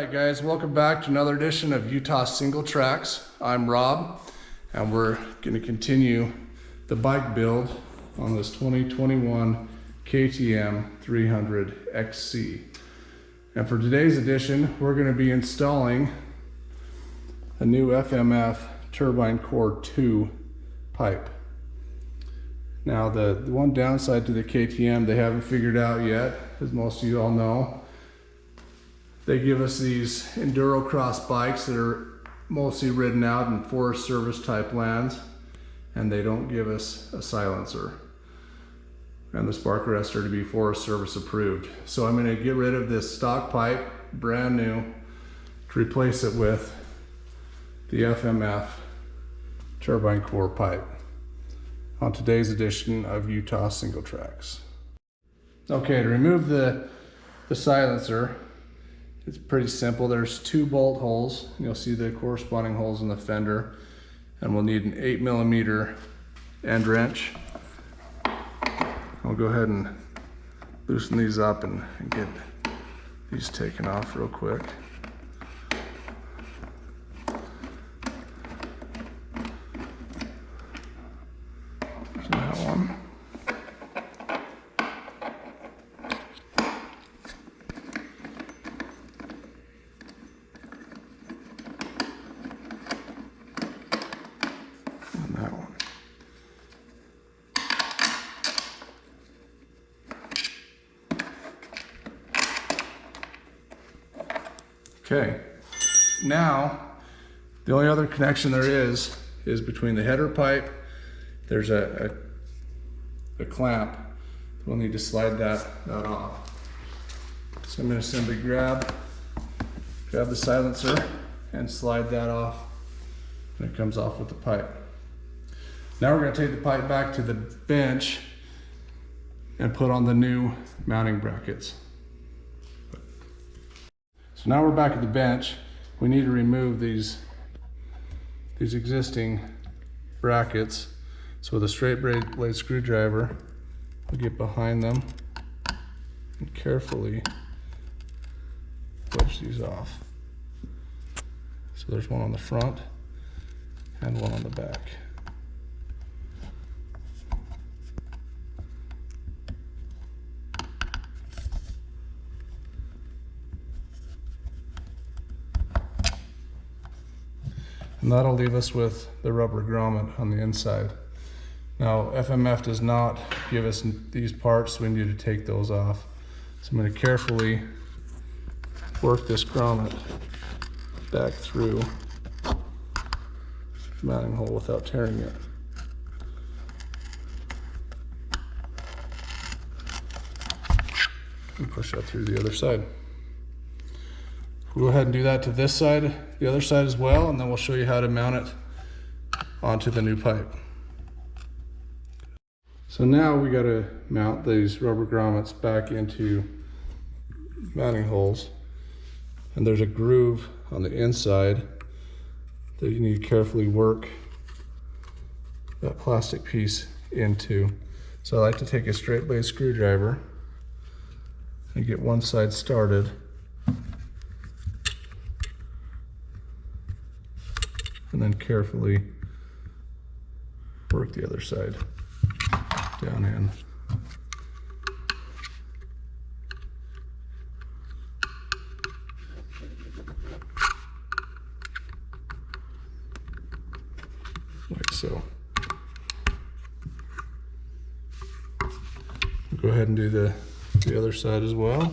Alright guys, welcome back to another edition of Utah Single Tracks. I'm Rob, and we're going to continue the bike build on this 2021 KTM 300 XC. And for today's edition, we're going to be installing a new FMF Turbine Core II pipe. Now the one downside to the KTM they haven't figured out yet, as most of you all know, they give us these enduro cross bikes that are mostly ridden out in Forest Service type lands, and they don't give us a silencer and the spark arrestor to be Forest Service approved. So I'm going to get rid of this stock pipe, brand new, to replace it with the FMF Turbine Core pipe on today's edition of Utah Single Tracks. Okay, to remove the silencer, it's pretty simple. There's 2 bolt holes. You'll see the corresponding holes in the fender, and we'll need an 8mm end wrench. I'll go ahead and loosen these up and get these taken off real quick. There's that one. Okay, now the only other connection there is between the header pipe. There's a clamp. We'll need to slide that off. So I'm going to simply grab the silencer and slide that off, and it comes off with the pipe. Now we're going to take the pipe back to the bench and put on the new mounting brackets. So now we're back at the bench. We need to remove these existing brackets. So with a straight blade screwdriver, we'll get behind them and carefully wedge these off. So there's one on the front and one on the back. And that'll leave us with the rubber grommet on the inside. Now, FMF does not give us these parts, so we need to take those off. So I'm going to carefully work this grommet back through the mounting hole without tearing it. And push that through the other side. We'll go ahead and do that to this side, the other side as well, and then we'll show you how to mount it onto the new pipe. So now we got to mount these rubber grommets back into mounting holes, and there's a groove on the inside that you need to carefully work that plastic piece into. So I like to take a straight blade screwdriver and get one side started, and then carefully work the other side down in. Like so. Go ahead and do the other side as well.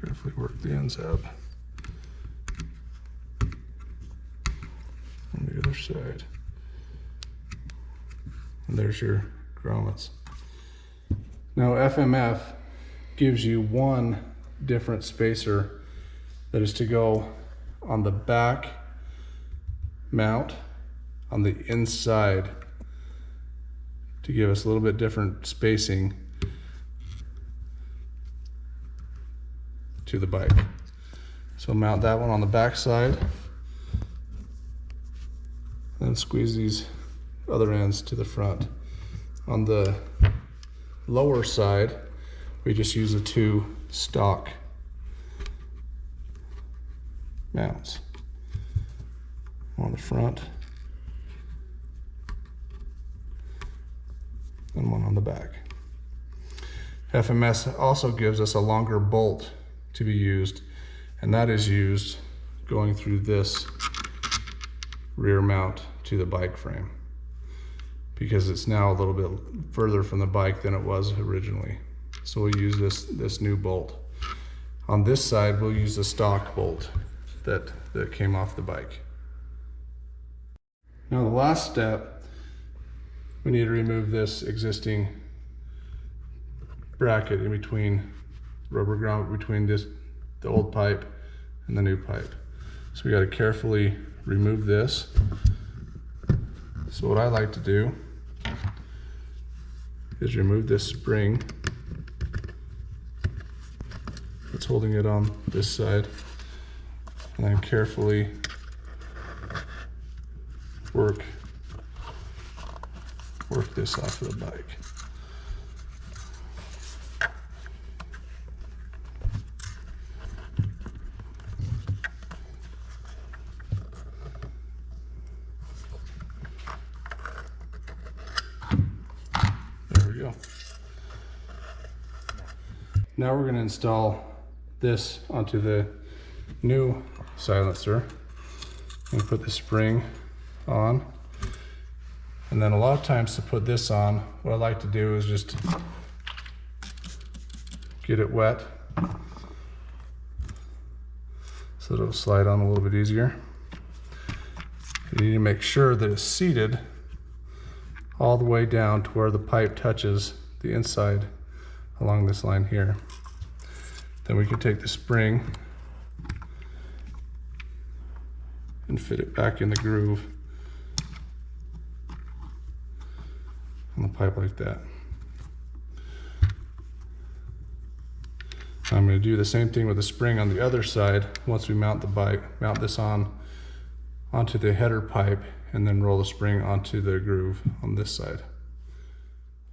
Carefully work the ends up on the other side. And there's your grommets. Now FMF gives you one different spacer that is to go on the back mount on the inside to give us a little bit different spacing to the bike. So mount that one on the back side, and squeeze these other ends to the front. On the lower side, we just use the 2 stock mounts. On the front and one on the back. FMS also gives us a longer bolt to be used, and that is used going through this rear mount to the bike frame, because it's now a little bit further from the bike than it was originally. So we'll use this new bolt. On this side, we'll use the stock bolt that came off the bike. Now the last step, we need to remove this existing bracket in between, rubber grommet between the old pipe and the new pipe. So we got to carefully remove this. So what I like to do is remove this spring that's holding it on this side, and then carefully work this off of the bike. There we go. Now we're going to install this onto the new silencer and put the spring on. And then a lot of times to put this on, what I like to do is just get it wet so it'll slide on a little bit easier. You need to make sure that it's seated all the way down to where the pipe touches the inside along this line here. Then we can take the spring and fit it back in the groove on the pipe like that. I'm going to do the same thing with the spring on the other side. Once we mount the bike, mount this onto the header pipe, and then roll the spring onto the groove on this side.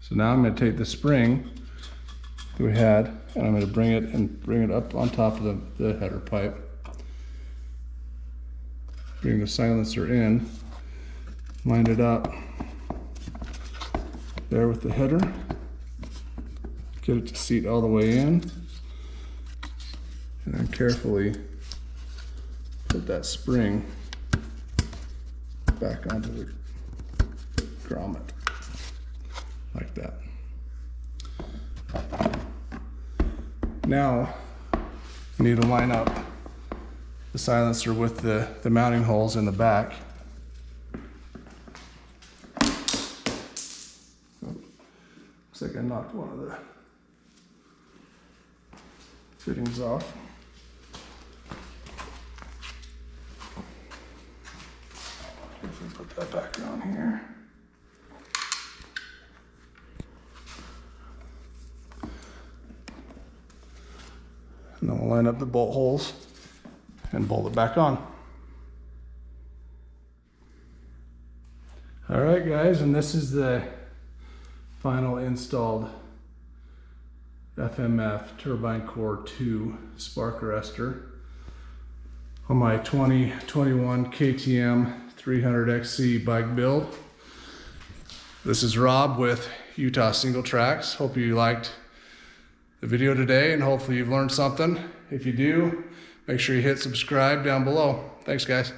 So now I'm going to take the spring that we had, and I'm going to bring it up on top of the header pipe. Bring the silencer in, line it up there with the header, get it to seat all the way in, and then carefully put that spring back onto the grommet, like that. Now, you need to line up the silencer with the mounting holes in the back. Looks like I knocked one of the fittings off. If we put that back on here. And then we'll line up the bolt holes and bolt it back on. All right, guys, and this is the final installed FMF Turbine Core II spark arrestor on my 2021 KTM 300XC bike build. This is Rob with Utah Single Tracks. Hope you liked the video today, and hopefully you've learned something. If you do, make sure you hit subscribe down below. Thanks, guys.